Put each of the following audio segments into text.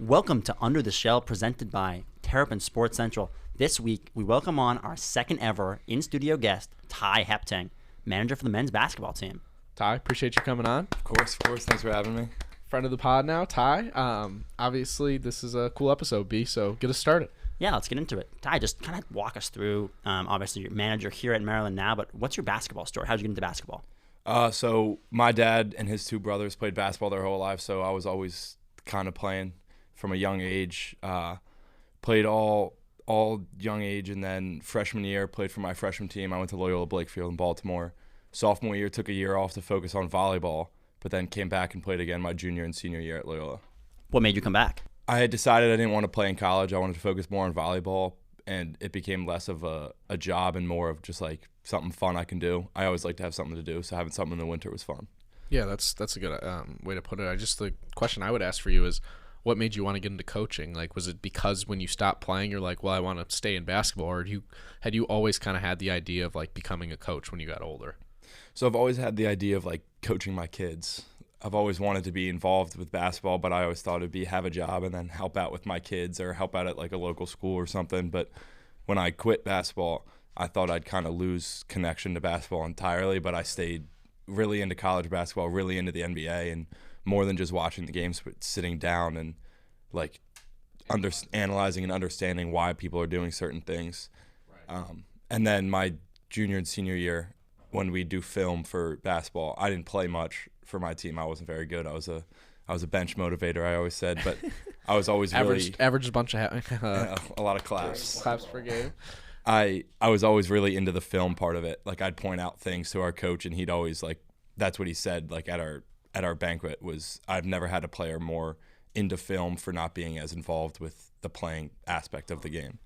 Welcome to Under the Shell, presented by Terp and Sports Central. This week, we welcome on our second ever in-studio guest, Ty Hepting, manager for the men's basketball team. Ty, appreciate you coming on. Of course. Thanks for having me. Friend of the pod now, Ty. Obviously, this is a cool episode, B, so get us started. Yeah, let's get into it. Ty, just kind of walk us through, obviously, you're manager here at Maryland now, but what's your basketball story? How'd you get into basketball? So my dad and his two brothers played basketball their whole life, so I was always kind of playing from a young age. Played all young age, and then freshman year played for my freshman team. I went to Loyola Blakefield in Baltimore. Sophomore year took a year off to focus on volleyball, but then came back and played again my junior and senior year at Loyola. What made you come back? I had decided I didn't want to play in college. I wanted to focus more on volleyball, and it became less of a job and more of just like something fun I can do. I always like to have something to do, so having something in the winter was fun. Yeah, that's a good way to put it. The question I would ask for you is, what made you want to get into coaching? Like, was it because when you stopped playing, you're like, well, I want to stay in basketball, or had you always kind of had the idea of like becoming a coach when you got older? So I've always had the idea of like coaching my kids. I've always wanted to be involved with basketball, but I always thought it'd be have a job and then help out with my kids or help out at like a local school or something. But when I quit basketball, I thought I'd kind of lose connection to basketball entirely, but I stayed really into college basketball, really into the NBA, and more than just watching the games, but sitting down and like analyzing and understanding why people are doing certain things. Right. And then my junior and senior year, when we do film for basketball, I didn't play much for my team. I wasn't very good. I was a bench motivator, I always said, but I was always average bunch of a lot of claps per game. I was always really into the film part of it. Like I'd point out things to our coach, and he'd always like, that's what he said like at our banquet was, I've never had a player more into film for not being as involved with the playing aspect of the game.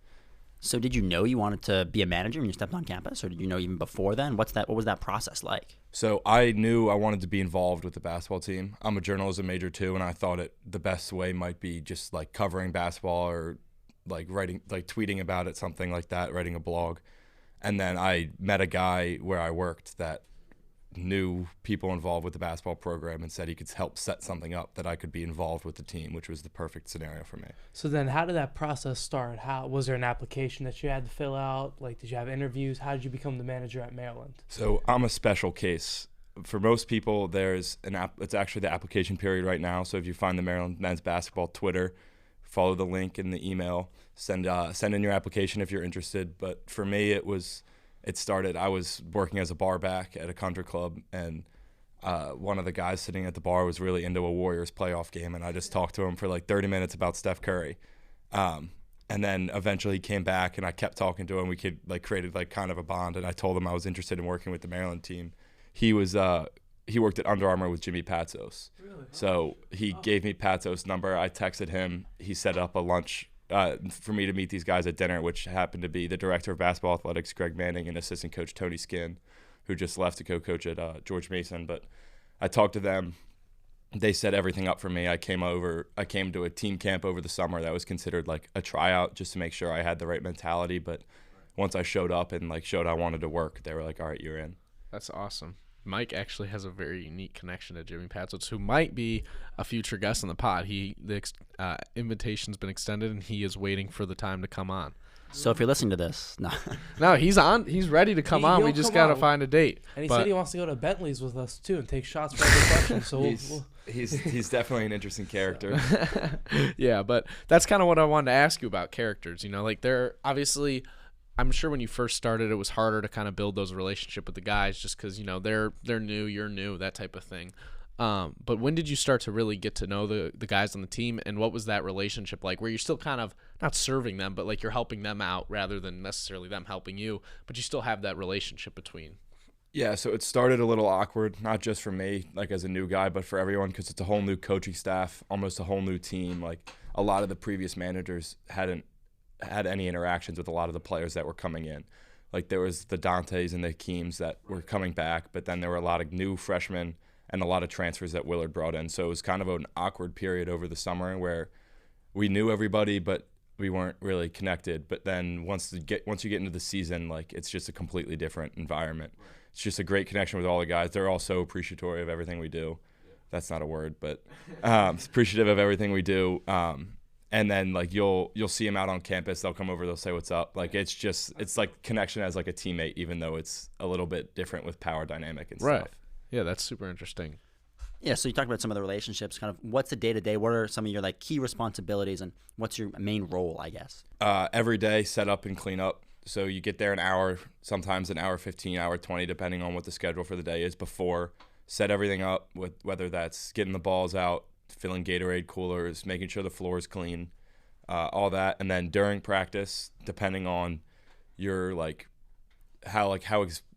So did you know you wanted to be a manager when you stepped on campus, or did you know even before then? What was that process like? So I knew I wanted to be involved with the basketball team. I'm a journalism major too, and I thought the best way might be just like covering basketball or like writing, like tweeting about it, something like that, writing a blog. And then I met a guy where I worked that knew people involved with the basketball program and said he could help set something up that I could be involved with the team, which was the perfect scenario for me. So then how did that process start? How was there an application that you had to fill out? Like, did you have interviews? How did you become the manager at Maryland? So I'm a special case. For most people, there's it's actually the application period right now. So if you find the Maryland men's basketball Twitter, follow the link in the email, send in your application if you're interested. But for me, I was working as a bar back at a country club, and one of the guys sitting at the bar was really into a Warriors playoff game, and I just talked to him for like 30 minutes about Steph Curry. And then eventually he came back, and I kept talking to him. We created like kind of a bond, and I told him I was interested in working with the Maryland team. He worked at Under Armour with Jimmy Patsos. Really? So he gave me Patsos' number. I texted him. He set up a lunch for me to meet these guys at dinner, which happened to be the director of basketball athletics, Greg Manning, and assistant coach Tony Skinn, who just left to go coach at George Mason. But I talked to them. They set everything up for me. I came to a team camp over the summer that was considered like a tryout just to make sure I had the right mentality. But once I showed up and like showed I wanted to work, they were like, all right, you're in. That's awesome. Mike actually has a very unique connection to Jimmy Patsos, who might be a future guest on the pod. The invitation's been extended, and he is waiting for the time to come on. So if you're listening to this, no, he's on. He's ready to come on. We just got to find a date. And he said he wants to go to Bentley's with us too and take shots for every question. So he's definitely an interesting character. Yeah, but that's kind of what I wanted to ask you about characters. You know, like they're obviously. I'm sure when you first started, it was harder to kind of build those relationships with the guys just because, you know, they're new, you're new, that type of thing. But when did you start to really get to know the guys on the team, and what was that relationship like where you're still kind of not serving them, but like you're helping them out rather than necessarily them helping you, but you still have that relationship between? Yeah, so it started a little awkward, not just for me, like as a new guy, but for everyone because it's a whole new coaching staff, almost a whole new team. Like a lot of the previous managers hadn't had any interactions with a lot of the players that were coming in. Like there was the Dantes and the Keems that were coming back, but then there were a lot of new freshmen and a lot of transfers that Willard brought in. So it was kind of an awkward period over the summer where we knew everybody, but we weren't really connected. But then once you get into the season, like it's just a completely different environment. It's just a great connection with all the guys. They're all so appreciatory of everything we do. That's not a word, but appreciative of everything we do. And then like you'll see them out on campus. They'll come over. They'll say what's up. Like it's like connection as like a teammate, even though it's a little bit different with power dynamic and Right. stuff. Yeah, that's super interesting. Yeah, so you talked about some of the relationships. Kind of what's the day-to-day? What are some of your like key responsibilities, and what's your main role, I guess? Every day, set up and clean up. So you get there an hour, sometimes an hour 15, hour 20, depending on what the schedule for the day is before. Set everything up, with whether that's getting the balls out, filling Gatorade coolers, making sure the floor is clean, all that. And then during practice, depending on your how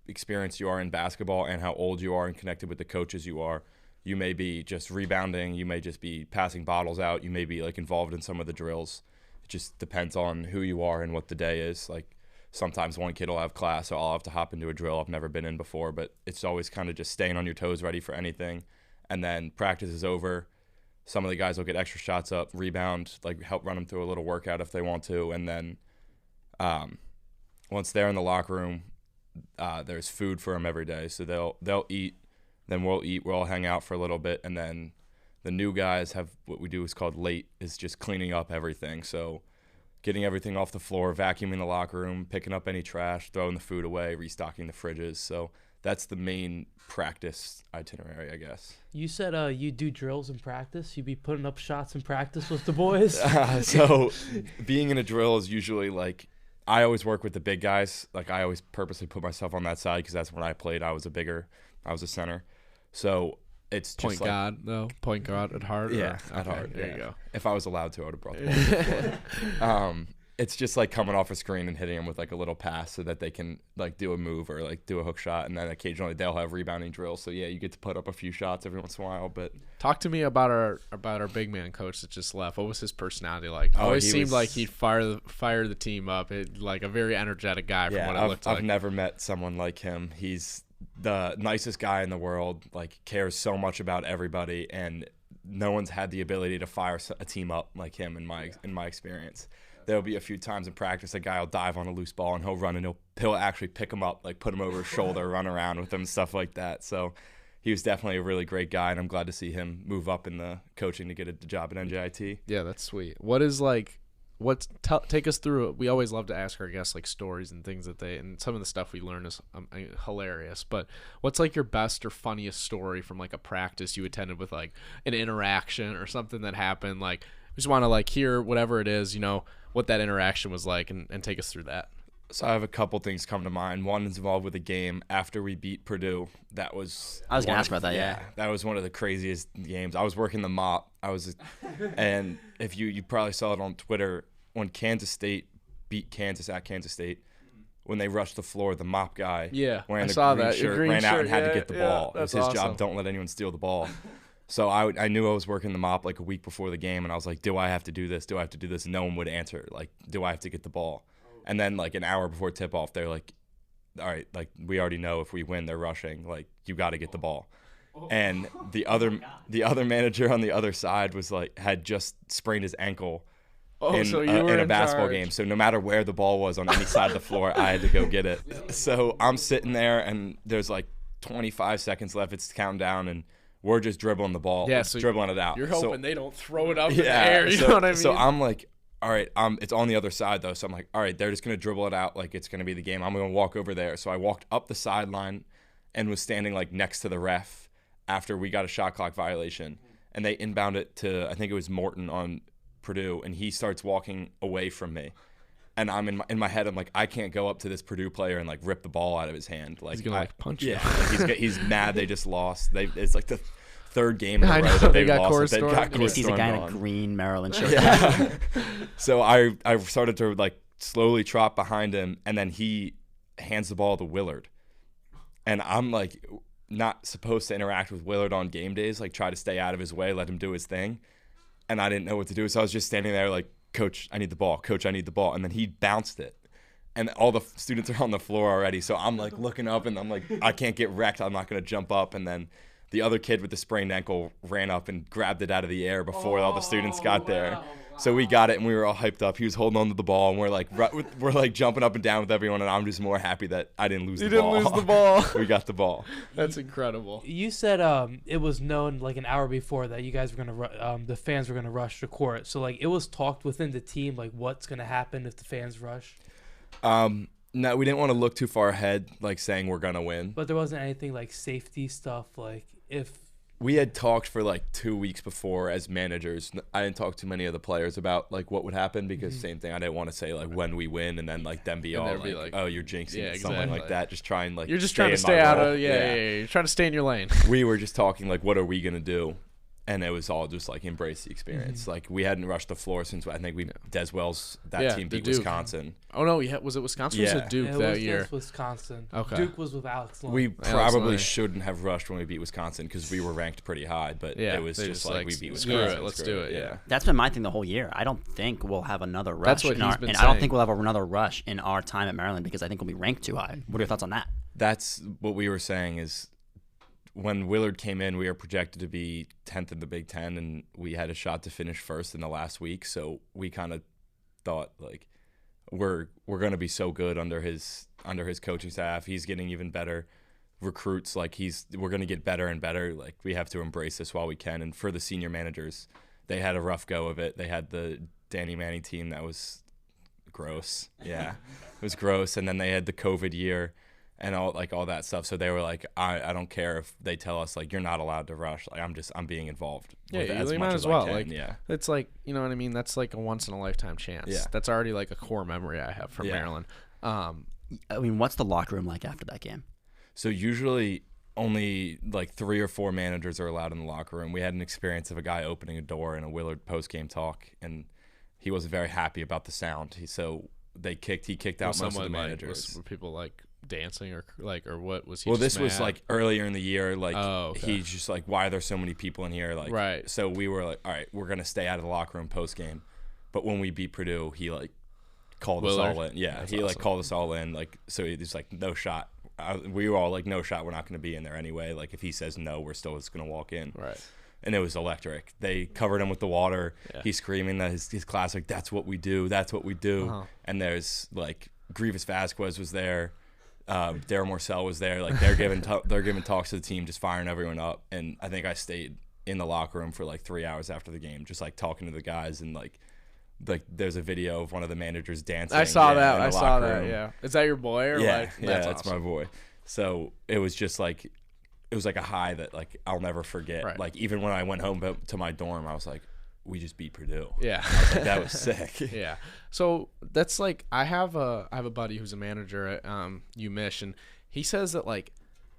experienced you are in basketball and how old you are and connected with the coaches you are, you may be just rebounding, you may just be passing bottles out, you may be like involved in some of the drills. It just depends on who you are and what the day is. Like sometimes one kid will have class, so I'll have to hop into a drill I've never been in before, but it's always kind of just staying on your toes, ready for anything. And then practice is over. Some of the guys will get extra shots up, rebound, like help run them through a little workout if they want to. And then once they're in the locker room, there's food for them every day. So they'll eat, then we'll eat, we'll all hang out for a little bit. And then the new guys have what we do is called late, is just cleaning up everything. So getting everything off the floor, vacuuming the locker room, picking up any trash, throwing the food away, restocking the fridges. So that's the main practice itinerary, I guess. You said you do drills in practice. You be putting up shots in practice with the boys. So being in a drill is usually like, I always work with the big guys. Like I always purposely put myself on that side because that's when I played. I was a center. So it's just point guard at heart. Yeah, or? at heart. There yeah. you go. If I was allowed to, I would have brought the ball. It's just like coming off a screen and hitting them with like a little pass so that they can like do a move or like do a hook shot, and then occasionally they'll have rebounding drills. So yeah, you get to put up a few shots every once in a while. But talk to me about our big man coach that just left. What was his personality like? Always seemed like he'd fire the team up. Like a very energetic guy from what it looked like. I've never met someone like him. He's the nicest guy in the world. Like cares so much about everybody, and no one's had the ability to fire a team up like him in my experience. There'll be a few times in practice a guy will dive on a loose ball and he'll run and he'll actually pick him up, like put him over his shoulder, run around with him, stuff like that. So he was definitely a really great guy, and I'm glad to see him move up in the coaching to get a job at NJIT. Yeah, that's sweet. Take us through it. We always love to ask our guests like stories and things and some of the stuff we learn is hilarious. But what's like your best or funniest story from like a practice you attended with like an interaction or something that happened? Like we just want to like hear whatever it is, what that interaction was like, and take us through that. So I have a couple things come to mind. One is involved with a game after we beat Purdue. I was going to ask about that, yeah. That was one of the craziest games. I was working the mop. And if you probably saw it on Twitter, when Kansas State beat Kansas at Kansas State, when they rushed the floor, the mop guy wearing the green shirt ran out and had to get the ball. It was his job. Don't let anyone steal the ball. So I knew I was working the mop like a week before the game, and I was like, do I have to do this? Do I have to do this? And no one would answer. Like, do I have to get the ball? And then like an hour before tip-off, they're like, all right, like we already know if we win, they're rushing. Like, you got to get the ball. And the other manager on the other side was like, had just sprained his ankle in a basketball game. So no matter where the ball was on any side of the floor, I had to go get it. So I'm sitting there, and there's like 25 seconds left. It's counting down, and we're just dribbling the ball, dribbling it out. You're hoping they don't throw it up in the air, you know what I mean? So I'm like, all right, it's on the other side, though. So I'm like, all right, they're just going to dribble it out like it's going to be the game. I'm going to walk over there. So I walked up the sideline and was standing like next to the ref after we got a shot clock violation. And they inbound it to, I think it was Morton on Purdue, and he starts walking away from me. And I'm in my head, I'm like, I can't go up to this Purdue player and like rip the ball out of his hand. Like, he's gonna like punch you. Yeah, like he's mad. They just lost. It's like the third game in a row that they've lost. They've got and he sees a guy in a green Maryland shirt. Yeah. So I started to like slowly trot behind him, and then he hands the ball to Willard, and I'm like not supposed to interact with Willard on game days. Like try to stay out of his way, let him do his thing, and I didn't know what to do. So I was just standing there like, Coach, I need the ball. Coach, I need the ball. And then he bounced it. And all the students are on the floor already. So I'm like looking up, and I'm like, I can't get wrecked. I'm not going to jump up. And then the other kid with the sprained ankle ran up and grabbed it out of the air before all the students got there. So we got it, and we were all hyped up. He was holding on to the ball, and we're like jumping up and down with everyone, and I'm just more happy that I didn't lose the ball. You didn't lose the ball. We got the ball. That's incredible. You said it was known like an hour before that you guys were gonna the fans were gonna rush the court. So like it was talked within the team like what's gonna happen if the fans rush. No, we didn't want to look too far ahead, like saying we're gonna win. But there wasn't anything like safety stuff, like if We had talked for like 2 weeks before as managers. I didn't talk to many of the players about like what would happen because same thing. I didn't want to say like when we win and then like them be all like, oh, you're jinxing it, something like that. Just try and like you're just trying to stay out of yeah. You're trying to stay in your lane. We were just talking like what are we gonna do, and it was all just like embrace the experience. Like we hadn't rushed the floor since I think Deswell's team beat Wisconsin. Oh no, was it Wisconsin? Or was it Duke that year? It was Wisconsin. Okay. Duke was with Alex Lund. We probably shouldn't have rushed when we beat Wisconsin because we were ranked pretty high, but it was just like we beat Wisconsin. Let's do it. Yeah. That's been my thing the whole year. I don't think we'll have another rush. That's what he's been saying. I don't think we'll have another rush in our time at Maryland because I think we'll be ranked too high. What are your thoughts on that? That's what we were saying is when Willard came in, we were projected to be 10th in the Big Ten, and we had a shot to finish first in the last week. So we kind of thought like we're going to be so good under his coaching staff. He's getting even better recruits. Like we're going to get better and better. Like we have to embrace this while we can. And for the senior managers, they had a rough go of it. They had the Danny Manning team that was gross. Yeah, it was gross. And then they had the COVID year and all that stuff. So they were like, I don't care if they tell us like you're not allowed to rush. Like I'm being involved. Yeah, you might as well. Like it's like, you know what I mean. That's like a once in a lifetime chance. Yeah. That's already like a core memory I have from Maryland. I mean, what's the locker room like after that game? So usually only like 3 or 4 managers are allowed in the locker room. We had an experience of a guy opening a door in a Willard post-game talk, and he wasn't very happy about the sound. He kicked out most of the managers. Were people like dancing or what was he? Well, this mad? was like earlier in the year. Like okay. He's just like, why are there so many people in here? Like, right. So we were like, all right, we're gonna stay out of the locker room post-game. But when we beat Purdue, he like called Willard? us all in. Yeah, That's he awesome. like called us all in. Like, so he was like, no shot. We were all like, no shot. We're not going to be in there anyway. Like, if he says no, we're still just going to walk in. Right. And it was electric. They covered him with the water. Yeah. He's screaming that his class like, that's what we do. That's what we do. Uh-huh. And there's like Grievous Vasquez was there. Darren Morcell was there. Like they're giving talks to the team, just firing everyone up. And I think I stayed in the locker room for like 3 hours after the game, just like talking to the guys and like there's a video of one of the managers dancing. I saw that. Room. Yeah. Is that your boy or yeah, like? That's awesome. my boy. So it was just like it was like a high that like I'll never forget. Right. Like even when I went home to my dorm, I was like, we just beat Purdue. Yeah. I was like, that was sick. Yeah. So that's like I have a buddy who's a manager at UMich, and he says that like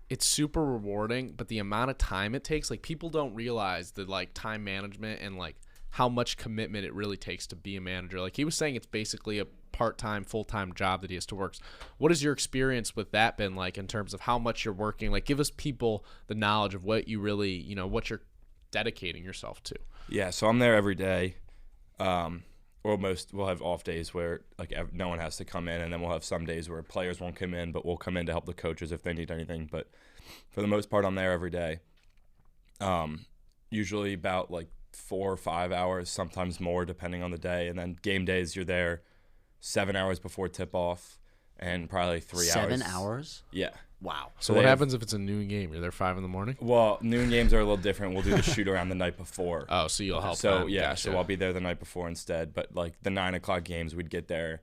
it's super rewarding, but the amount of time it takes, like people don't realize the like time management and like how much commitment it really takes to be a manager. Like he was saying, it's basically a part-time, full-time job that he has to work. What has your experience with that been like in terms of how much you're working? Like give us people the knowledge of what you really, what you're dedicating yourself to. Yeah, so I'm there every day. We'll have off days where like no one has to come in, and then we'll have some days where players won't come in, but we'll come in to help the coaches if they need anything. But for the most part, I'm there every day. Usually about like 4 or 5 hours, sometimes more depending on the day. And then game days, you're there 7 hours before tip-off and probably 3 hours. 7 hours? Yeah. Wow. So what happens if it's a noon game? You're there 5 a.m? Well, noon games are a little different. We'll do the shoot around the night before. Oh, so you'll help So, them. yeah, Gotcha. so I'll be there the night before instead. But, like, the 9 o'clock games, we'd get there.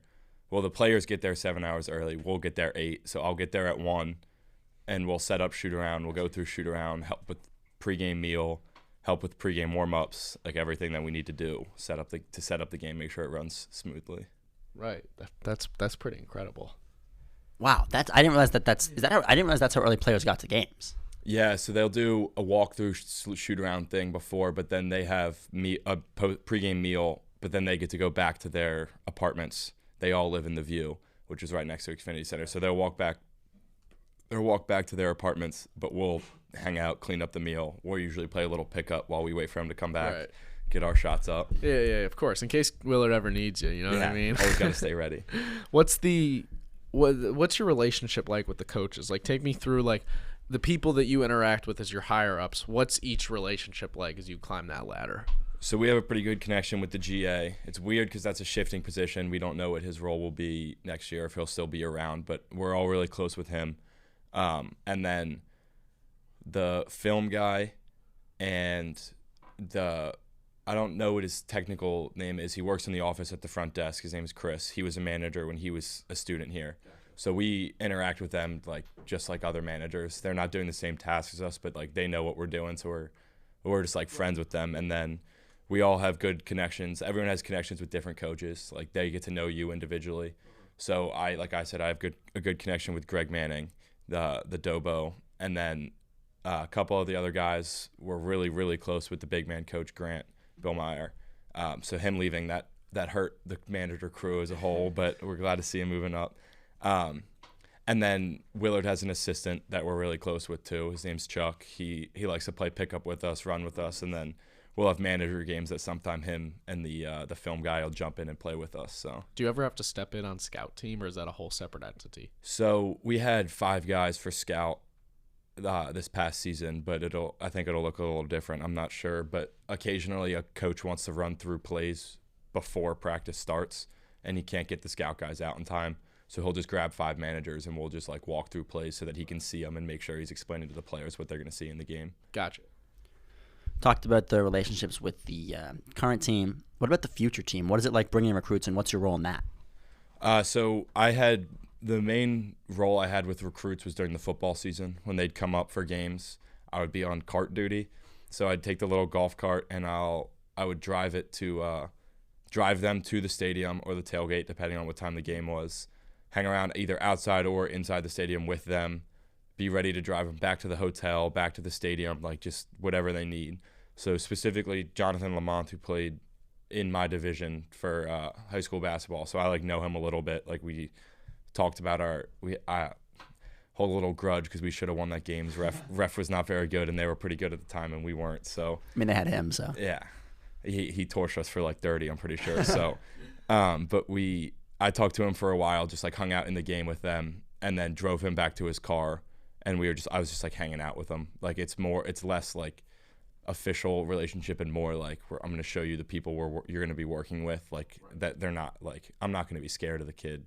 Well, the players get there 7 hours early. We'll get there 8. So I'll get there at 1, and we'll set up shoot around. We'll go through shoot around, help with pregame meal, help with pregame warm-ups, like everything that we need to do, set up the game, make sure it runs smoothly. Right. That's pretty incredible. Wow, I didn't realize I didn't realize that's how early players got to games. Yeah, so they'll do a walkthrough shoot around thing before, but then they have a pregame meal, but then they get to go back to their apartments. They all live in the View, which is right next to Xfinity Center. So they'll walk back to their apartments, but we'll hang out, clean up the meal. We'll usually play a little pickup while we wait for them to come back, Right. Get our shots up. Yeah, of course. In case Willard ever needs you, you know what I mean? Always got to stay ready. What's your relationship like with the coaches? Like, take me through like the people that you interact with as your higher ups. What's each relationship like as you climb that ladder? So we have a pretty good connection with the GA. It's weird because that's a shifting position. We don't know what his role will be next year, if he'll still be around, but we're all really close with him. And then the film guy and I don't know what his technical name is. He works in the office at the front desk. His name is Chris. He was a manager when he was a student here. So we interact with them just like other managers. They're not doing the same tasks as us, but like they know what we're doing. So we're just like friends with them. And then we all have good connections. Everyone has connections with different coaches. Like they get to know you individually. So like I said, I have a good connection with Greg Manning, the Dobo, and then a couple of the other guys were really, really close with the big man coach, Grant Billmeyer. So him leaving, that hurt the manager crew as a whole, but we're glad to see him moving up. And then Willard has an assistant that we're really close with too. His name's Chuck. He likes to play pickup with us, run with us, and then we'll have manager games that sometime him and the film guy will jump in and play with us. So Do you ever have to step in on scout team, or is that a whole separate entity? So we had 5 guys for scout this past season, but I think it'll look a little different. I'm not sure, but occasionally a coach wants to run through plays before practice starts, and he can't get the scout guys out in time. So he'll just grab 5 managers, and we'll just like walk through plays so that he can see them and make sure he's explaining to the players what they're going to see in the game. Gotcha. Talked about the relationships with the current team. What about the future team? What is it like bringing in recruits, and what's your role in that? So the main role I had with recruits was during the football season. When they'd come up for games, I would be on cart duty. So I'd take the little golf cart and I would drive them to the stadium or the tailgate, depending on what time the game was. Hang around either outside or inside the stadium with them. Be ready to drive them back to the hotel, back to the stadium, like just whatever they need. So specifically, Jonathan Lamont, who played in my division for high school basketball. So I know him a little bit. Like we talked about I hold a little grudge because we should have won that game. Ref was not very good, and they were pretty good at the time, and we weren't. So I mean, they had him, so yeah, he torched us for like 30, I'm pretty sure. So, but I talked to him for a while, just like hung out in the game with them, and then drove him back to his car, and I was just like hanging out with him. Like it's less like official relationship and more like I'm going to show you the people you're going to be working with, like that they're not like I'm not going to be scared of the kid.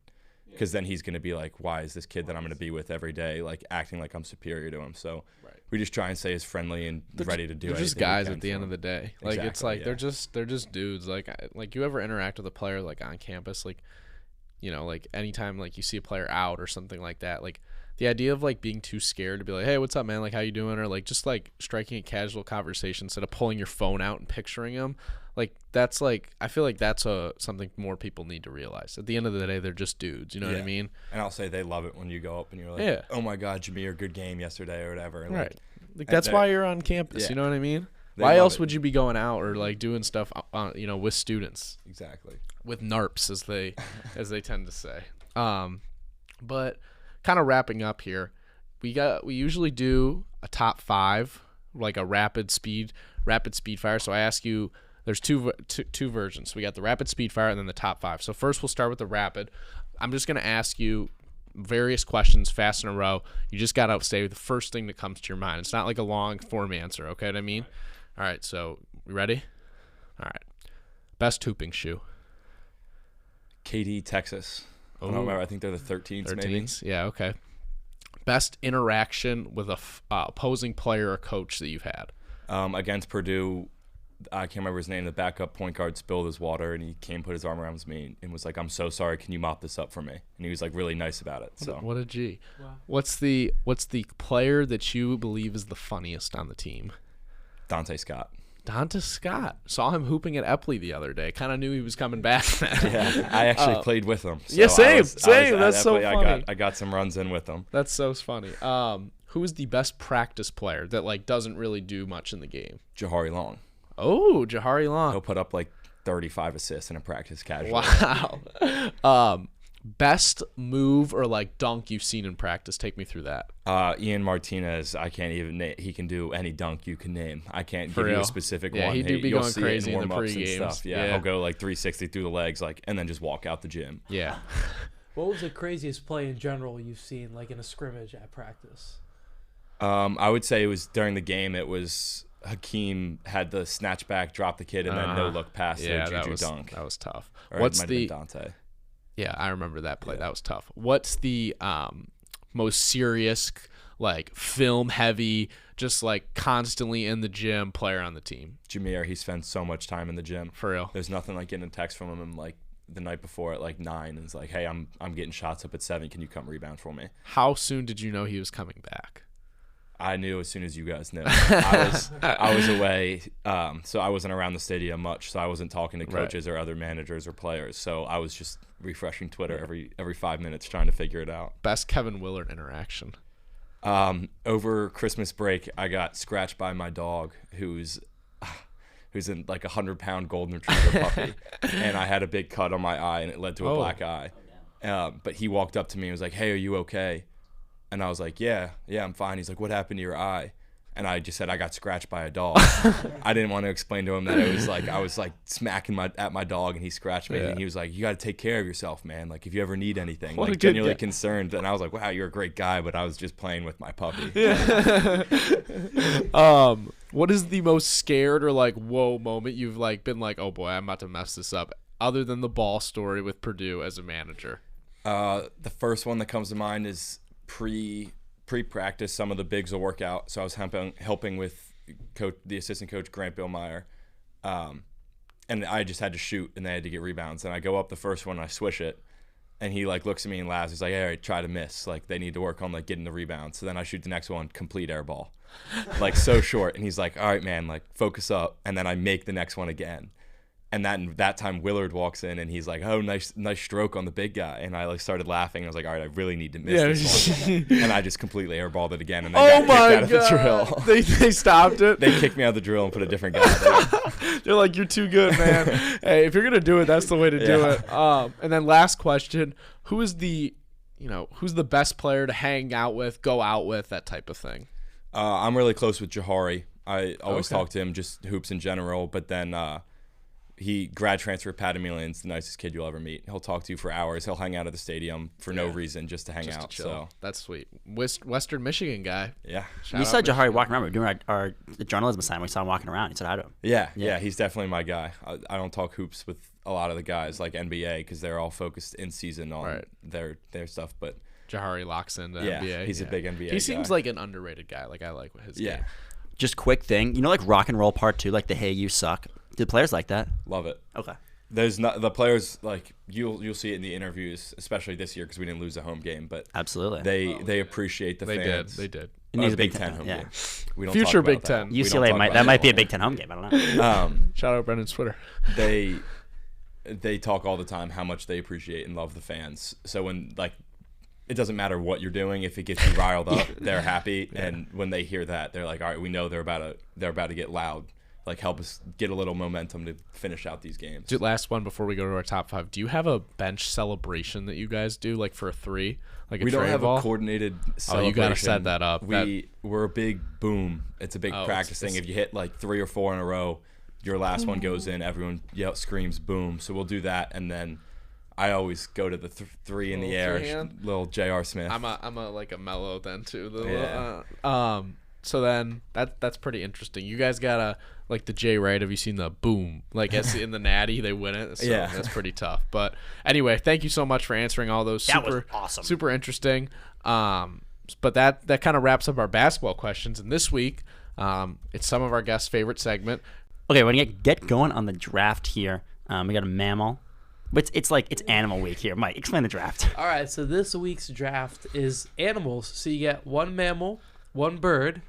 Because then he's going to be like, why is this kid that I'm going to be with every day, like acting like I'm superior to him? So we just try and stay as friendly and ready to do it. They're just guys at the end of the day. Like Exactly, it's like yeah. they're just dudes. Like you ever interact with a player like on campus, like like anytime like you see a player out or something like that, like the idea of like being too scared to be like, hey, what's up, man? Like how you doing? Or like just like striking a casual conversation instead of pulling your phone out and picturing them. Like that's like I feel like that's something more people need to realize. At the end of the day, they're just dudes. You know what I mean? And I'll say they love it when you go up and you're like, oh my God, Jameer, good game yesterday or whatever. And right. Like that's why you're on campus. Yeah. You know what I mean? They Why love else it. would you be going out or like doing stuff with students? Exactly. With NARPs as they tend to say. But kind of wrapping up here, we usually do a top 5, like a rapid speed fire. So I ask you, there's two versions. We got the rapid speed fire and then the top 5. So first we'll start with the rapid. I'm just gonna ask you various questions fast in a row. You just gotta say the first thing that comes to your mind. It's not like a long form answer. Okay, what I mean? All right. So we ready? All right. Best hooping shoe. KD, Texas. I don't remember. I think they're the 13s, maybe. Yeah, okay. Best interaction with a opposing player or coach that you've had. Against Purdue, I can't remember his name. The backup point guard spilled his water, and he came, put his arm around me, and was like, "I'm so sorry. Can you mop this up for me?" And he was like really nice about it. So What a G. Wow. What's the player that you believe is the funniest on the team? Dante Scott. Dante Scott. Saw him hooping at Epley the other day. Kind of knew he was coming back. Yeah, I actually played with him. So yeah, same. I was That's at so Epley. funny. I got some runs in with him. That's so funny. Who is the best practice player that like doesn't really do much in the game? Jahari Long. Oh, Jahari Long. He'll put up like 35 assists in a practice casually. Wow. Best move or like dunk you've seen in practice. Take me through that. Ian Martinez, I can't even name. He can do any dunk you can name. I can't For give you real? a specific Yeah, one. he do be you'll going see crazy it in in the warm-ups and pre-games. stuff. Yeah, he'll go like 360 through the legs, like, and then just walk out the gym. Yeah. What was the craziest play in general you've seen, like in a scrimmage at practice? I would say it was during the game. It was Hakeem had the snatchback, drop the kid, and then no look pass to Juju dunk. That was tough. Or it might have been Dante? Yeah, I remember that play. That was tough. What's the most serious, like film heavy, just like constantly in the gym player on the team? Jameer. He spends so much time in the gym. For real. There's nothing like getting a text from him like the night before at like 9, and it's like, hey, I'm getting shots up at 7. Can you come rebound for me? How soon did you know he was coming back? I knew as soon as you guys knew. I was away, so I wasn't around the stadium much, so I wasn't talking to coaches or other managers or players. So I was just refreshing Twitter every 5 minutes trying to figure it out. Best Kevin Willard interaction. Over Christmas break, I got scratched by my dog, who's in like 100-pound golden retriever puppy, and I had a big cut on my eye, and it led to a black eye. But he walked up to me and was like, "Hey, are you okay?" And I was like, yeah, I'm fine. He's like, "What happened to your eye?" And I just said, "I got scratched by a dog." I didn't want to explain to him that it was like I was like smacking at my dog, and he scratched me. And he was like, "You got to take care of yourself, man. Like if you ever need anything." What like genuinely concerned. And I was like, "Wow, you're a great guy," but I was just playing with my puppy. What is the most scared or like whoa moment you've like been like, "Oh boy, I'm about to mess this up," other than the ball story with Purdue as a manager? The first one that comes to mind is pre-practice. Some of the bigs will work out, so I was helping with the assistant coach Grant Billmeyer, and I just had to shoot, and they had to get rebounds. And I go up the first one, and I swish it, and he like looks at me and laughs. He's like, "Hey, all right, try to miss. Like they need to work on like getting the rebound." So then I shoot the next one, complete air ball, like so short. And he's like, "All right, man, like focus up." And then I make the next one again. And that time Willard walks in and he's like, "Oh, nice stroke on the big guy." And I like started laughing. I was like, "All right, I really need to miss this one." And I just completely airballed it again. And they got kicked out of the drill. They stopped it. They kicked me out of the drill and put a different guy there. They're like, "You're too good, man." Hey, if you're gonna do it, that's the way to do it. And then last question: who's the best player to hang out with, go out with, that type of thing? I'm really close with Jahari. I always talk to him, just hoops in general. But then he grad transfer at Padamilion's the nicest kid you'll ever meet. He'll talk to you for hours. He'll hang out at the stadium for no reason, just to hang out. So that's sweet. Western Michigan guy. Yeah. You saw Jahari walking around. We were doing the journalism assignment. We saw him walking around. He said hi to him. Yeah. He's definitely my guy. I don't talk hoops with a lot of the guys like NBA because they're all focused in season on their stuff. But Jahari locks into NBA. He's a big NBA guy. He seems like an underrated guy. Like I like his game. Just quick thing, like Rock and Roll Part 2, like the "Hey You Suck." Did players like that? Love it. Okay. There's not the players like you'll see it in the interviews, especially this year because we didn't lose a home game. But absolutely, they appreciate the fans. They did. It needs a Big Ten home game. We don't Future talk Big about Ten. That. UCLA might be a Big Ten home game. I don't know. Shout out Brendan's Twitter. They talk all the time how much they appreciate and love the fans. So when like it doesn't matter what you're doing, if it gets you riled up, they're happy. And when they hear that, they're like, "All right, we know they're about to get loud. Like help us get a little momentum to finish out these games." Dude, last one before we go to our top 5. Do you have a bench celebration that you guys do, like for a 3? Like we don't have ball? a coordinated celebration. Oh, you gotta set that up. We're a big boom. It's a big practice thing. If you hit like 3 or 4 in a row, your last one goes in. Everyone screams boom. So we'll do that, and then I always go to the 3 in the air, little J.R. Smith. I'm a like a mellow then too. So then that's pretty interesting. You guys got like the J, right? Have you seen the boom? Like as in the Natty, they win it. So that's pretty tough. But anyway, thank you so much for answering all those. That was awesome. Super interesting. But that kind of wraps up our basketball questions. And this week, it's some of our guests' favorite segment. Okay, we're gonna get going on the draft here. We got a mammal. But it's animal week here. Mike, explain the draft. All right, so this week's draft is animals. So you get 1 mammal, 1 bird,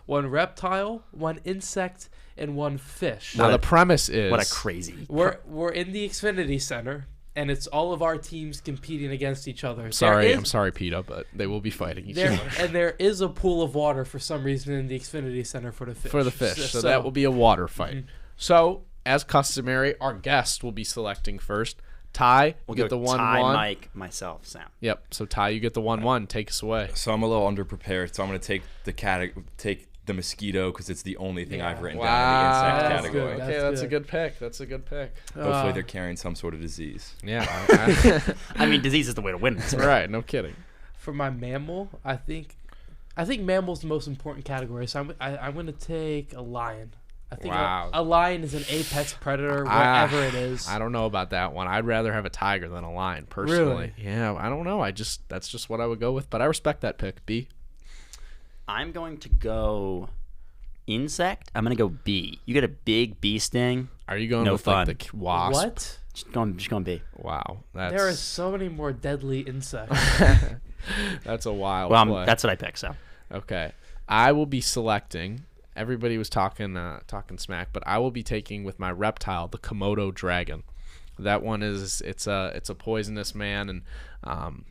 1 reptile, 1 insect, and 1 fish. Now the premise is what a crazy. We're in the Xfinity Center, and it's all of our teams competing against each other. I'm sorry, PETA, but they will be fighting each other. And there is a pool of water for some reason in the Xfinity Center for the fish. So that will be a water fight. Mm-hmm. So as customary, our guest will be selecting first. Ty, we'll get the 1-1. Ty, Mike, myself, Sam. Yep. So Ty, you get the 1-1. Take us away. So I'm a little underprepared. So I'm going to take the mosquito because it's the only thing I've written down in the insect category. Good. Okay, that's a good pick. Hopefully they're carrying some sort of disease. Yeah. I mean, disease is the way to win. Right. No kidding. For my mammal, I think I think mammal's the most important category, so I'm going to take a lion. I think Wow. a lion is an apex predator wherever it is. I don't know about that one. I'd rather have a tiger than a lion, personally. Really? Yeah, I don't know. That's just what I would go with, but I respect that pick. B. I'm going to go insect. I'm going to go bee. You get a big bee sting. Are you going No with fun. like the wasp? What? Just going bee. Wow, that's There are so many more deadly insects. that's a wild Well, play. that's what I picked. So Okay, I will be selecting. Everybody was talking smack, but I will be taking with my reptile the Komodo dragon. That one is it's a poisonous man, and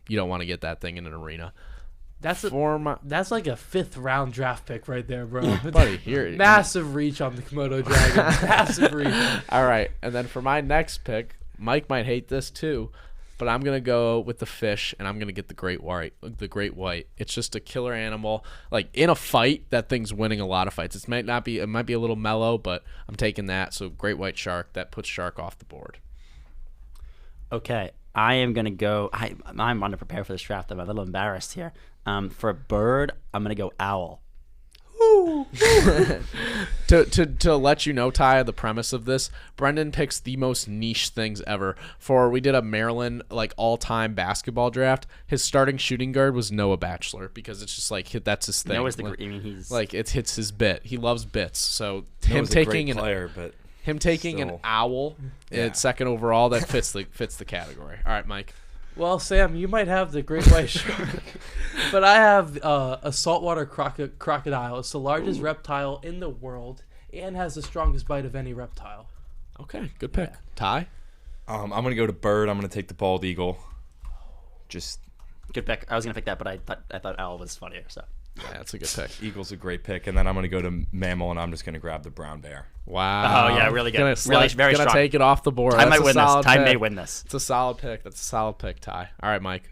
you don't want to get that thing in an arena. That's like a 5th round draft pick right there, bro. Buddy, here Massive reach on the Komodo dragon. Massive reach. All right, and then for my next pick, Mike might hate this too, but I'm gonna go with the fish, and I'm gonna get the great white. The great white. It's just a killer animal. Like in a fight, that thing's winning a lot of fights. It might be a little mellow, but I'm taking that. So great white shark. That puts shark off the board. okay, I am going to go. I'm underprepared for this draft. I'm a little embarrassed here. For a bird, I'm going to go owl. To let you know, Ty, the premise of this, Brendan picks the most niche things ever. We did a Maryland like all-time basketball draft. His starting shooting guard was Noah Bachelor because it's just like that's his thing. Noah's he's like it hits his bit. He loves bits. So Noah's a great player, but him taking an still. owl at second overall, that fits the category. All right, Mike. Well, Sam, you might have the great white shark, but I have a saltwater crocodile. It's the largest reptile in the world and has the strongest bite of any reptile. Okay, good pick. Ty? I'm gonna go to bird. I'm gonna take the bald eagle. Just good pick. I was going to pick that, but I thought owl was funnier. So yeah, that's a good pick. eagle's a great pick, and then I'm gonna go to mammal, and I'm just gonna grab the brown bear. Wow. Oh, yeah, really good. Very Very strong. take it off the board. I That's might a win this. solid Ty pick. may win this. It's a solid pick. That's a solid pick, Ty. All right, Mike.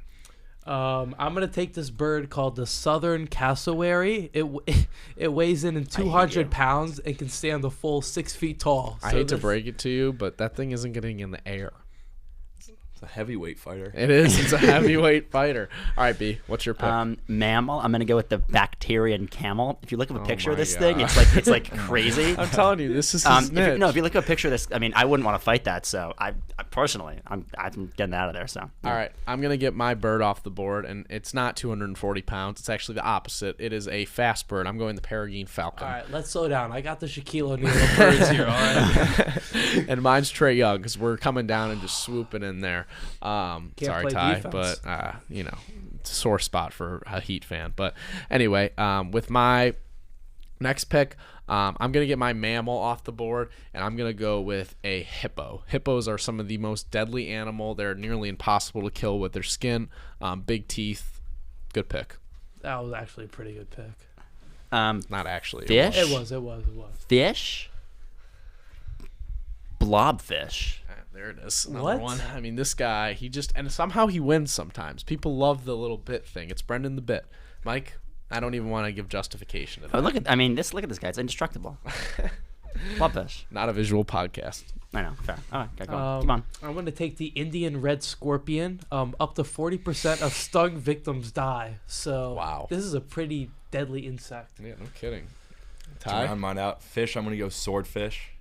I'm gonna take this bird called the southern cassowary. It weighs in 200 pounds and can stand a full 6 feet tall. I hate to break it to you, but that thing isn't getting in the air. It's a heavyweight fighter. It is. It's a heavyweight fighter. All right, B. What's your pick? Mammal. I'm going to go with the bacterian camel. If you look at a picture of my this God. thing, it's like crazy. I'm telling you, this is his niche. If you look at a picture of this, I mean, I wouldn't want to fight that. So I personally, I'm getting that out of there. So All right, I'm gonna get my bird off the board, and it's not 240 pounds. It's actually the opposite. It is a fast bird. I'm going the peregrine falcon. All right, let's slow down. I got the Shaquille O'Neal of birds here. All right. And mine's Trey Young because we're coming down and just swooping in there. Sorry, play Ty, defense. but it's a sore spot for a Heat fan. But anyway, with my next pick, I'm going to get my mammal off the board, and I'm going to go with a hippo. Hippos are some of the most deadly animal. They're nearly impossible to kill with their skin, big teeth. Good pick. That was actually a pretty good pick. Not actually. Fish? It was. Fish. Blobfish. There it is. Another What? one. I mean, this guy, and somehow he wins sometimes. People love the little bit thing. It's Brendan the Bit. Mike, I don't even want to give justification to that. Oh, look at this guy. It's indestructible. Blobfish. Not a visual podcast. I know. Fair. All right, go on. Keep on. I'm going to take the Indian red scorpion. Up to 40% of stung victims die. So Wow. This is a pretty deadly insect. Yeah, no kidding. To Ty? round mine out, fish. I'm gonna go swordfish.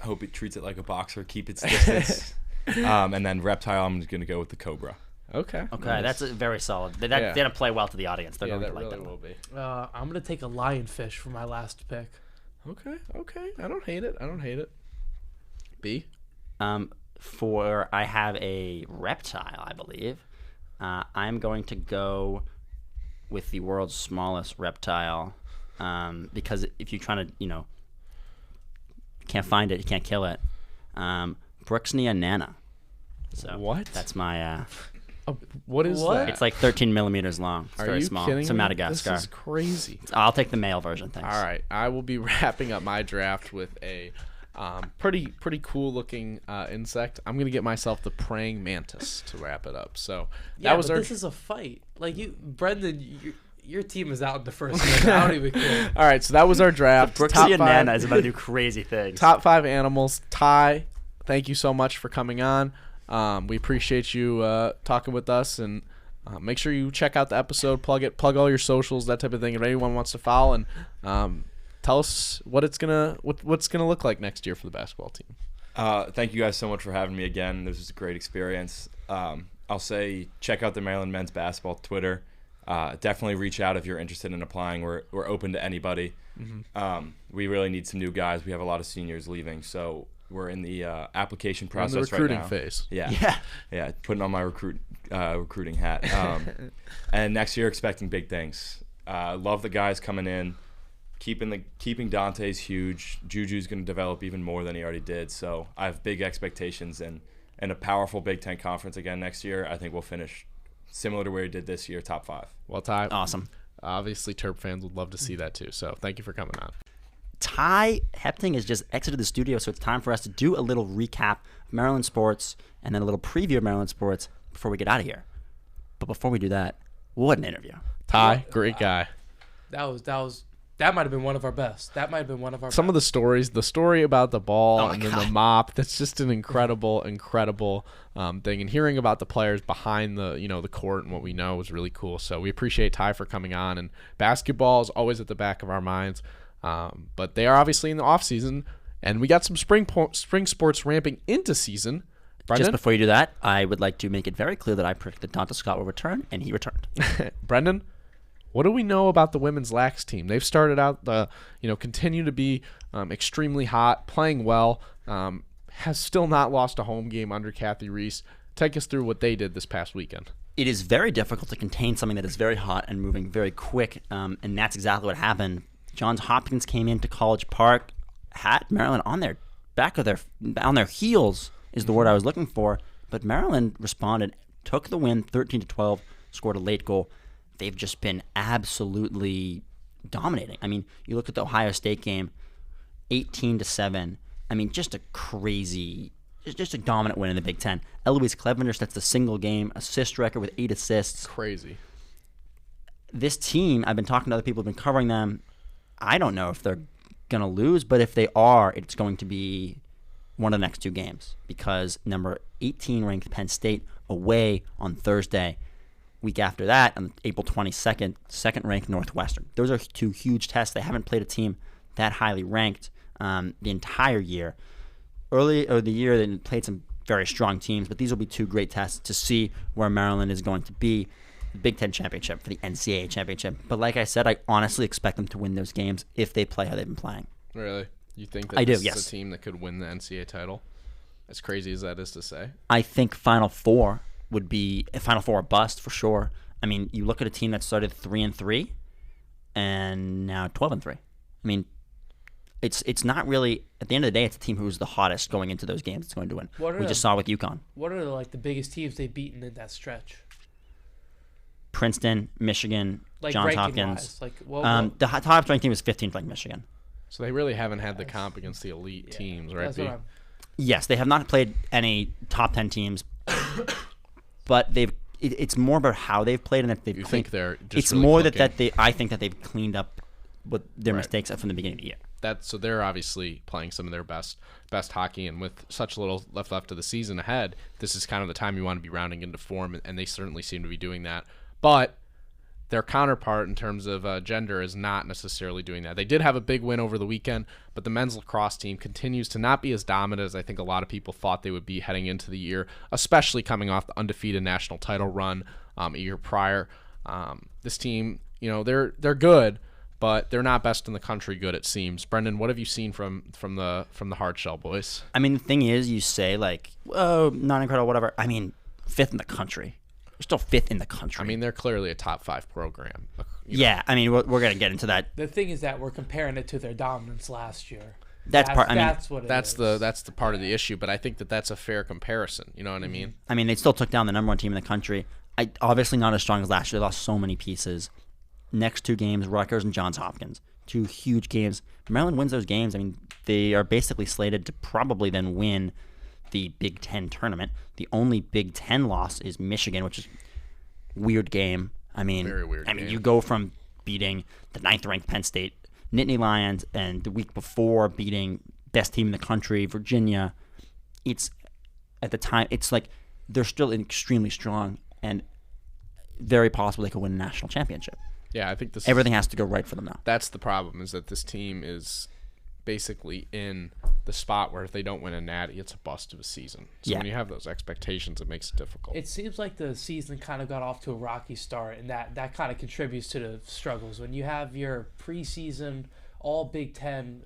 Hope it treats it like a boxer. Keep its distance. And then reptile. I'm just gonna go with the cobra. Okay. Okay, that's a very solid. They're gonna play well to the audience. They're Yeah, going that to like really that. will be. I'm going to take a lionfish for my last pick. Okay. I don't hate it. B? I have a reptile, I believe. I'm going to go with the world's smallest reptile, because if you're trying to, you can't find it, you can't kill it. Brooksnia nana. So What? That's my. What is What? that? It's like 13 millimeters long. It's Are very you small. kidding It's a me? Madagascar. This is crazy. I'll take the male version. Thanks. All right, I will be wrapping up my draft with a pretty cool looking insect. I'm gonna get myself the praying mantis to wrap it up. So Yeah, that was but our. this is a fight. Like Brendan, your team is out in the first minute. I don't even care. All right, so that was our draft. Brooksnia nana is about to do crazy things. Top 5 animals. Ty, thank you so much for coming on. We appreciate you talking with us, and Make sure you check out the episode, plug all your socials, that type of thing. If anyone wants to follow, and tell us what's gonna look like next year for the basketball team. Thank you guys so much for having me again. This was a great experience. I'll say check out the Maryland men's basketball Twitter. Definitely reach out if you're interested in applying. We're open to anybody. We really need some new guys. We have a lot of seniors leaving, so we're in the application process in the recruiting right now. phase. Yeah. Putting on my recruiting hat. And next year, expecting big things. Love the guys coming in. Keeping Dante's huge. Juju's going to develop even more than he already did. So I have big expectations and a powerful Big Ten conference again next year. I think we'll finish similar to where he did this year, top 5. Well, Ty, Awesome. Obviously, Terp fans would love to see that too. So thank you for coming on. Ty Hepting has just exited the studio, so it's time for us to do a little recap of Maryland sports and then a little preview of Maryland sports before we get out of here. But before we do that, what an interview. Ty, great guy. That might have been one of our best. Some of the stories, the story about the ball Oh and my then God. the mop, that's just an incredible thing. And hearing about the players behind the court and what we know is really cool. So we appreciate Ty for coming on. And basketball is always at the back of our minds. But they are obviously in the off season, and we got some spring sports ramping into season. Brendan? Just before you do that, I would like to make it very clear that I predicted Donta Scott will return, and he returned. Brendan, what do we know about the women's lax team? They've started out continue to be extremely hot, playing well. Has still not lost a home game under Kathy Reese. Take us through what they did this past weekend. It is very difficult to contain something that is very hot and moving very quick, and that's exactly what happened. Johns Hopkins came into College Park, had Maryland on their on their heels is the word I was looking for, but Maryland responded, took the win 13-12, scored a late goal. They've just been absolutely dominating. I mean, you look at the Ohio State game, 18-7. I mean, just a crazy, just a dominant win in the Big Ten. Eloise Clevenger sets the single game assist record with 8 assists. Crazy. This team, I've been talking to other people who've been covering them. I don't know if they're going to lose, but if they are, it's going to be one of the next 2 games because number 18 ranked Penn State away on Thursday. Week after that, on April 22nd, second ranked Northwestern. Those are 2 huge tests. They haven't played a team that highly ranked the entire year. Early the year, they played some very strong teams, but these will be 2 great tests to see where Maryland is going to be. The Big Ten championship for the NCAA championship. But like I said, I honestly expect them to win those games if they play how they've been playing. Really? You think that I do, this yes. is a team that could win the NCAA title? As crazy as that is to say. I think Final Four would be a Final Four or bust for sure. I mean, you look at a team that started 3-3 and now 12-3. I mean, it's not really, at the end of the day, it's a team who's the hottest going into those games. It's going to win. We just saw with UConn. What are the biggest teams they've beaten in that stretch? Princeton, Michigan, Johns Hopkins. Wise. The top ranked team was 15th ranked Michigan. So they really haven't had the comp against the elite teams, right? That's what I'm, Yes, they have not played any top 10 teams, but it's more about how they've played and that they've. You think they're just It's really more clicking. I think that they've cleaned up with their Right. mistakes from the beginning of the year. So they're obviously playing some of their best hockey, and with such little left of the season ahead, this is kind of the time you want to be rounding into form, and they certainly seem to be doing that. But their counterpart in terms of gender is not necessarily doing that. They did have a big win over the weekend, but the men's lacrosse team continues to not be as dominant as I think a lot of people thought they would be heading into the year, especially coming off the undefeated national title run a year prior. This team, they're good, but they're not best in the country good, it seems. Brendan, what have you seen from the Hardshell boys? I mean, the thing is, you say like, oh, not incredible, whatever. I mean, 5th in the country. We're still 5th in the country. I mean, they're clearly a top 5 program. Yeah, I mean, we're going to get into that. the thing is that we're comparing it to their dominance last year. That's part. I mean, That's what it That's is. the part of the issue, but I think that's a fair comparison. You know what I mean? they still took down the number 1 team in the country. Obviously not as strong as last year. They lost so many pieces. Next 2 games, Rutgers and Johns Hopkins. 2 huge games. Maryland wins those games. I mean, they are basically slated to probably then win the Big Ten tournament. The only Big Ten loss is Michigan, which is a weird game. I mean, Very weird I mean, game. you go from beating the 9th-ranked Penn State Nittany Lions and the week before beating best team in the country, Virginia. It's, at the time, it's like they're still extremely strong. And very possible they could win a national championship. Yeah, I think Everything has to go right for them now. That's the problem, is that this team is basically in the spot where if they don't win a natty, it's a bust of a season. So when you have those expectations, it makes it difficult. It seems like the season kind of got off to a rocky start, and that kind of contributes to the struggles. When you have your preseason all Big Ten,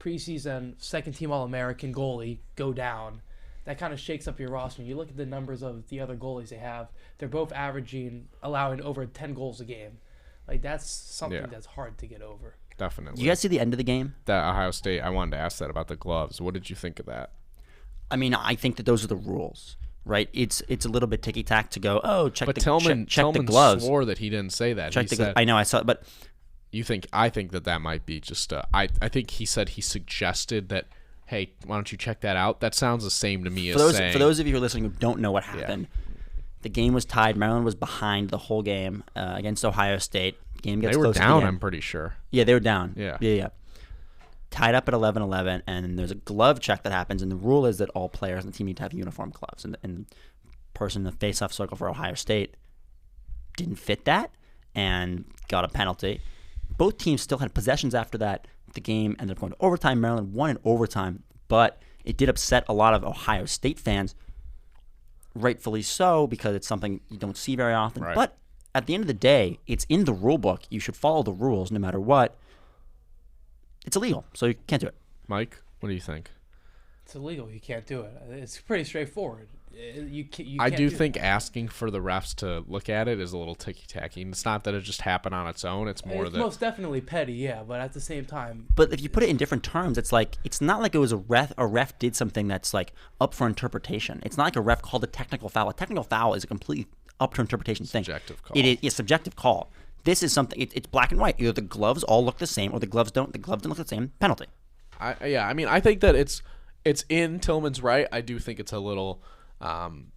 preseason second-team All-American goalie go down, that kind of shakes up your roster. When you look at the numbers of the other goalies they have, they're both allowing over 10 goals a game. Like, that's something that's hard to get over. Definitely. Did you guys see the end of the game? That Ohio State, I wanted to ask that about the gloves. What did you think of that? I mean, I think that those are the rules, right? It's a little bit ticky-tack to go, check but the Tillman the gloves. swore that he didn't say that. Check the gloves. I know, I saw it, but... I think that might be just I think he said he suggested that, hey, why don't you check that out? That sounds the same to me for those of you who are listening who don't know what happened, the game was tied. Maryland was behind the whole game against Ohio State. Game gets close. They were down, I'm pretty sure. Yeah, they were down. Yeah. Tied up at 11-11, and there's a glove check that happens, and the rule is that all players on the team need to have uniform gloves. And the person in the face-off circle for Ohio State didn't fit that and got a penalty. Both teams still had possessions after that. The game ended up going to overtime. Maryland won in overtime, but it did upset a lot of Ohio State fans, rightfully so, because it's something you don't see very often. Right. But at the end of the day, it's in the rule book. You should follow the rules no matter what. It's illegal, so you can't do it. Mike, what do you think? It's illegal. You can't do it. It's pretty straightforward. I do think asking for the refs to look at it is a little ticky-tacky. It's not that it just happened on its own. It's more that... most definitely petty, yeah, but at the same time... But if you put it in different terms, it's like, it's not like it was a ref did something that's like up for interpretation. It's not like a ref called a technical foul. A technical foul is a completely up to interpretation thing. Subjective call. It is a subjective call. This is something, it's black and white. Either the gloves all look the same or the gloves don't. The gloves don't look the same. Penalty. I think that it's in Tillman's right. I do think it's a little...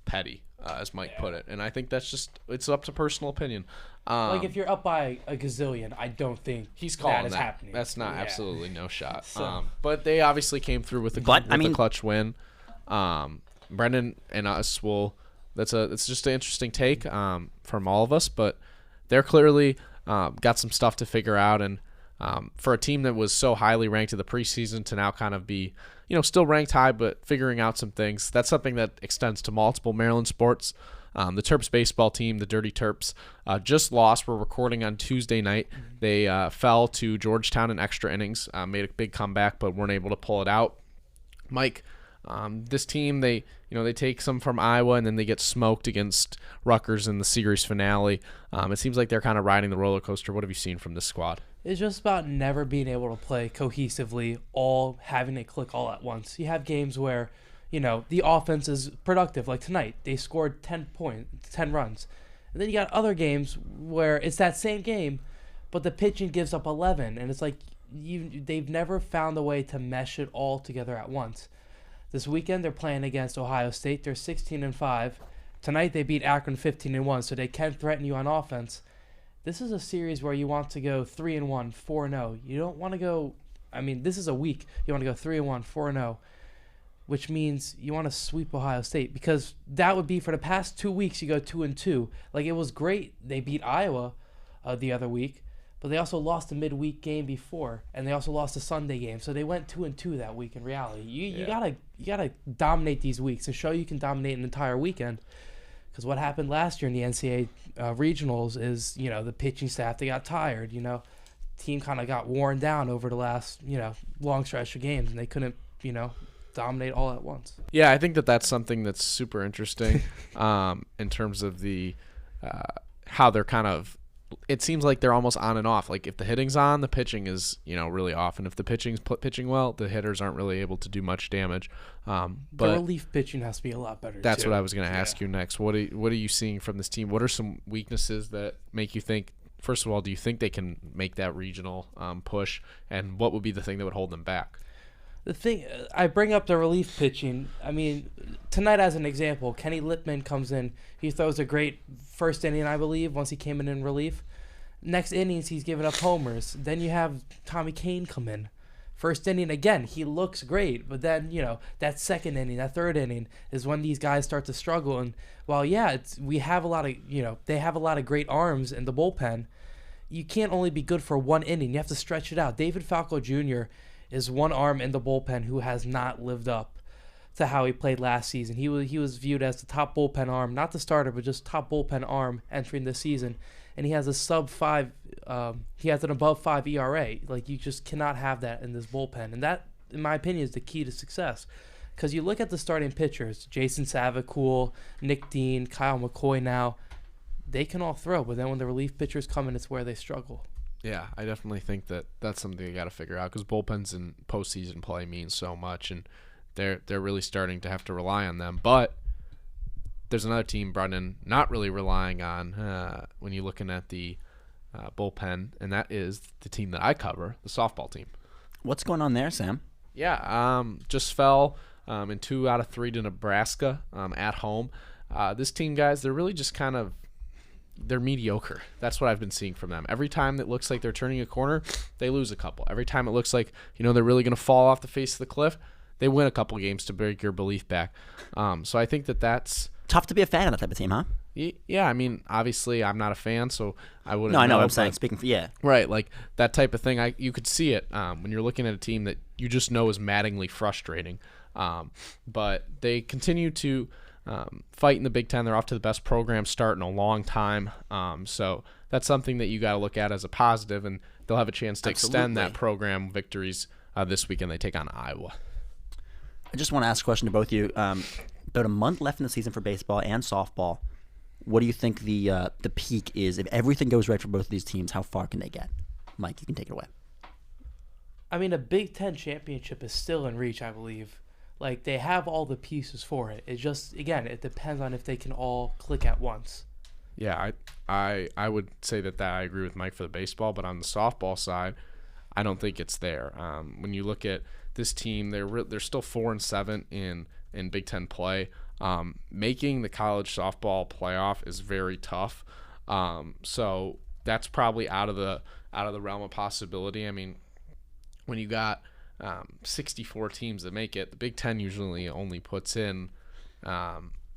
petty, as Mike put it, and I think that's just it's up to personal opinion. Like if you're up by a gazillion, I don't think he's calling that is happening. That's not absolutely no shot. So. But they obviously came through with the clutch win. Brendan and us will. It's just an interesting take from all of us, but they're clearly got some stuff to figure out, and for a team that was so highly ranked in the preseason to now kind of be, still ranked high, but figuring out some things. That's something that extends to multiple Maryland sports. The Terps baseball team, the Dirty Terps, just lost. We're recording on Tuesday night. They fell to Georgetown in extra innings, made a big comeback, but weren't able to pull it out. Mike, this team, they take some from Iowa, and then they get smoked against Rutgers in the series finale. It seems like they're kind of riding the roller coaster. What have you seen from this squad? It's just about never being able to play cohesively, all having it click all at once. You have games where, the offense is productive. Like tonight, they scored 10 runs. And then you got other games where it's that same game, but the pitching gives up 11. And it's like they've never found a way to mesh it all together at once. This weekend, they're playing against Ohio State. They're 16-5. Tonight, they beat Akron 15-1, so they can threaten you on offense. This is a series where you want to go 3-1, 4-0. You don't want to go. This is a week. You want to go 3-1, 4-0, which means you want to sweep Ohio State, because that would be for the past 2 weeks. You go 2-2. Like, it was great. They beat Iowa the other week, but they also lost the midweek game before, and they also lost the Sunday game. So they went 2-2 that week. In reality, you gotta dominate these weeks and show you can dominate an entire weekend. Because what happened last year in the NCAA regionals is, the pitching staff, they got tired. Team kind of got worn down over the last, long stretch of games, and they couldn't, dominate all at once. Yeah, I think that's something that's super interesting in terms of the how they're kind of. It seems like they're almost on and off. Like if the hitting's on, the pitching is really off, and if the pitching's pitching well, the hitters aren't really able to do much damage. But the relief pitching has to be a lot better. That's what I was going to ask you next. What are you seeing from this team? What are some weaknesses that make you think? First of all, do you think they can make that regional push, and what would be the thing that would hold them back? The thing I bring up the relief pitching. Tonight as an example, Kenny Lippman comes in. He throws a great first inning, I believe, once he came in relief. Next innings, he's giving up homers. Then you have Tommy Kane come in First inning, again, he looks great, but then, that second inning, that third inning is when these guys start to struggle. And while, we have a lot of, they have a lot of great arms in the bullpen, you can't only be good for one inning. You have to stretch it out. David Falco Jr. is one arm in the bullpen who has not lived up to how he played last season. He was viewed as the top bullpen arm, not the starter, but just top bullpen arm entering this season. And he has he has an above 5 ERA. Like, you just cannot have that in this bullpen. And that, in my opinion, is the key to success. Because you look at the starting pitchers, Jason Savicule, Nick Dean, Kyle McCoy now, they can all throw. But then when the relief pitchers come in, it's where they struggle. Yeah, I definitely think that's something you got to figure out, because bullpens in postseason play mean so much, and they're really starting to have to rely on them. But there's another team, Brendan, not really relying on when you're looking at the bullpen, and that is the team that I cover, the softball team. What's going on there, Sam? Yeah, just fell in 2 out of 3 to Nebraska at home. This team, guys, they're really just they're mediocre. That's what I've been seeing from them. Every time it looks like they're turning a corner, they lose a couple. Every time it looks like, they're really going to fall off the face of the cliff, they win a couple games to break your belief back. So I think that's tough to be a fan of that type of team, huh? Yeah, I mean, obviously I'm not a fan, so I wouldn't No, I know know, what I'm saying. Speaking for, yeah. Right, like that type of thing, you could see it when you're looking at a team that you just know is maddeningly frustrating. But they continue to fight in the Big Ten. They're off to the best program start in a long time. So that's something that you got to look at as a positive, and they'll have a chance to extend that program victories this weekend. They take on Iowa. I just want to ask a question to both of you. About a month left in the season for baseball and softball. What do you think the peak is? If everything goes right for both of these teams, how far can they get? Mike, you can take it away. I mean, a Big Ten championship is still in reach, I believe. Like, they have all the pieces for it. It just, again, it depends on if they can all click at once. Yeah, I would say that I agree with Mike for the baseball, but on the softball side, I don't think it's there. When you look at this team, they're still 4-7 in Big Ten play. Making the college softball playoff is very tough. So that's probably out of the realm of possibility. I mean, when you got 64 teams that make it, the Big Ten usually only puts in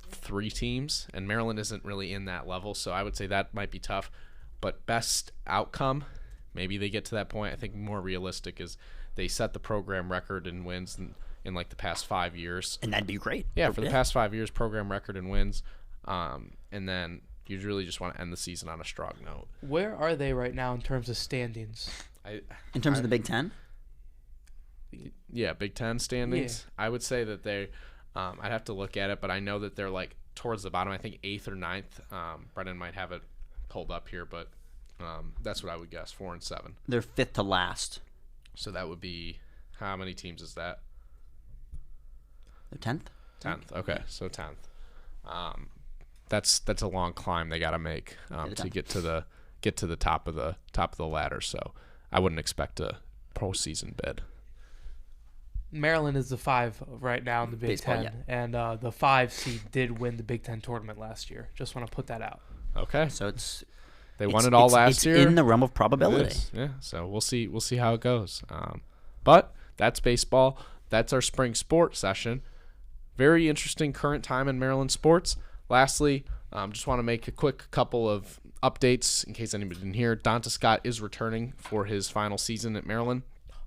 3 teams, and Maryland isn't really in that level. So I would say that might be tough. But best outcome, maybe they get to that point. I think more realistic is they set the program record in wins in like the past 5 years. And that'd be great. Yeah, for the past 5 years, program record in wins. And then you really just want to end the season on a strong note. Where are they right now in terms of standings? In terms of the Big Ten? Yeah, Big Ten standings. Yeah. I would say that I'd have to look at it, but I know that they're like towards the bottom. I think 8th or 9th. Brendan might have it pulled up here, but that's what I would guess, 4-7. They're 5th to last. So that would be, how many teams is that? They're 10th? 10th. Okay, so 10th. That's a long climb they got to make to get to the top of the ladder. So I wouldn't expect a postseason bid. Maryland is the 5 right now in the Big Baseball, Ten, yeah. and the 5 seed did win the Big Ten tournament last year. Just want to put that out. Okay, so they won it all last year. It's in the realm of probability. Yeah, so we'll see how it goes. But that's baseball. That's our spring sports session. Very interesting current time in Maryland sports. Lastly, just want to make a quick couple of updates in case anybody didn't hear. Donta Scott is returning for his final season at Maryland.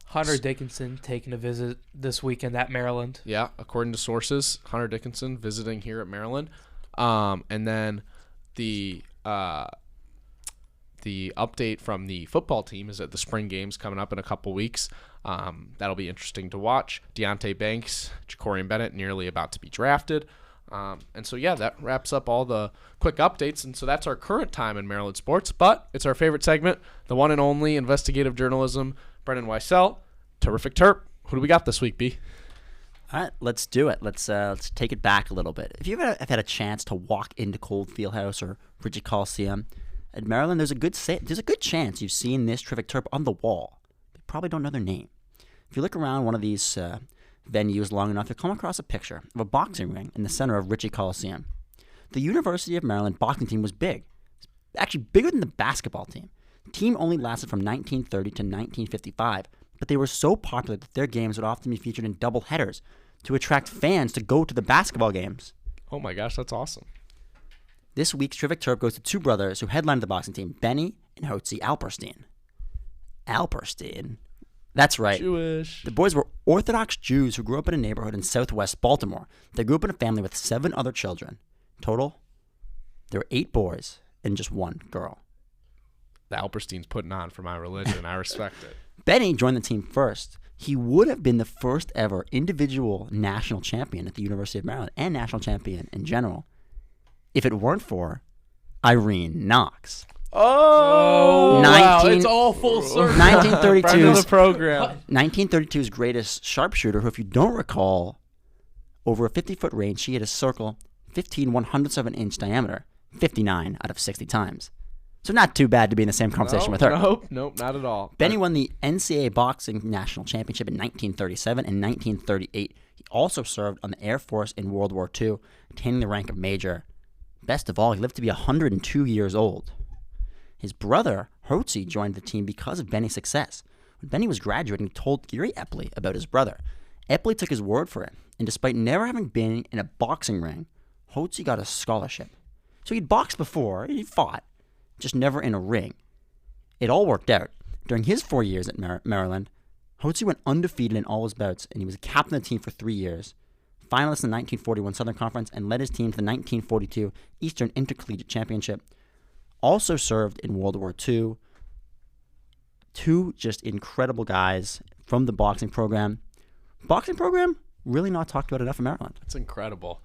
Hunter Dickinson taking a visit this weekend at Maryland. Yeah, according to sources, Hunter Dickinson visiting here at Maryland. And then the update from the football team is that the spring game's coming up in a couple weeks. That'll be interesting to watch. Deonte Banks, Jacorian Bennett nearly about to be drafted. And so, yeah, that wraps up all the quick updates. And so that's our current time in Maryland sports. But it's our favorite segment, the one and only investigative journalism, Brendan Weissel. Terrific Terp. Who do we got this week, B? All right, let's do it. Let's take it back a little bit. If you've ever had a chance to walk into Cold Fieldhouse or Ritchie Coliseum at Maryland, there's a good chance you've seen this terrific Terp on the wall. You probably don't know their name. If you look around one of these venues long enough, you'll come across a picture of a boxing ring in the center of Ritchie Coliseum. The University of Maryland boxing team was big. Actually bigger than the basketball team. The team only lasted from 1930 to 1955, but they were so popular that their games would often be featured in double headers to attract fans to go to the basketball games. Oh my gosh, that's awesome. This week's Terrific Terp goes to two brothers who headlined the boxing team, Benny and Hotsy Alperstein. Alperstein? That's right. Jewish. The boys were Orthodox Jews who grew up in a neighborhood in southwest Baltimore. They grew up in a family with 7 other children. Total, there were 8 boys and just 1 girl. The Alperstein's putting on for my religion. I respect it. Benny joined the team first. He would have been the first ever individual national champion at the University of Maryland and national champion in general if it weren't for Irene Knox. Oh, wow. 19 It's all full circle. 1932's the program. 1932's greatest sharpshooter, who, if you don't recall, over a 50-foot range, she hit a circle 15 100th diameter 59 out of 60 times. So not too bad to be in the same conversation with her. Nope, not at all. Benny won the NCAA Boxing National Championship in 1937 and 1938. He also served on the Air Force in World War II, attaining the rank of major. Best of all, he lived to be 102 years old. His brother, Hotsy, joined the team because of Benny's success. When Benny was graduating, he told Gary Epley about his brother. Epley took his word for it, and despite never having been in a boxing ring, Hotsy got a scholarship. So he'd boxed before, he fought, just never in a ring. It all worked out. During his 4 years at Maryland, Hotsy went undefeated in all his bouts, and he was captain of the team for 3 years. Finalist in the 1941 Southern Conference, and led his team to the 1942 Eastern Intercollegiate Championship. Also served in World War II. 2 just incredible guys from the boxing program. Boxing program, really not talked about enough in Maryland. That's incredible.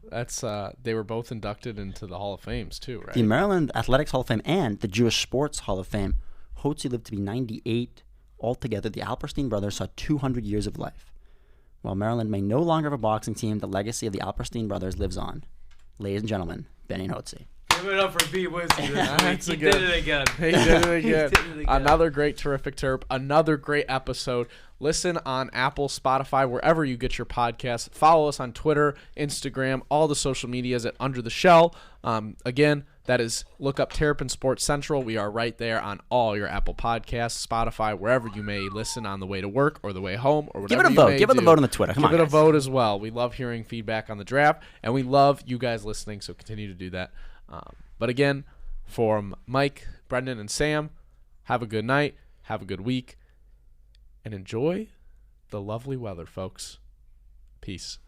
That's they were both inducted into the Hall of Fames too, right? The Maryland Athletics Hall of Fame and the Jewish Sports Hall of Fame. Hotsy lived to be 98. Altogether, the Alperstein brothers saw 200 years of life. While Maryland may no longer have a boxing team, the legacy of the Alperstein brothers lives on. Ladies and gentlemen, Benny and Hotsy. Give it up for B. Wizzy. That's He a good- did it again. He did it again. He did it again. Another great, terrific terp. Another great episode. Listen on Apple, Spotify, wherever you get your podcasts. Follow us on Twitter, Instagram, all the social medias at Under the Shell. Again, that is look up Terrapin Sports Central. We are right there on all your Apple Podcasts, Spotify, wherever you may listen on the way to work or the way home or whatever. Give it a vote. Give it a vote on the Twitter. Come on, Give it a guys. vote as well. We love hearing feedback on the draft, and we love you guys listening, so continue to do that. But again, from Mike, Brendan, and Sam, have a good night, have a good week, and enjoy the lovely weather, folks. Peace.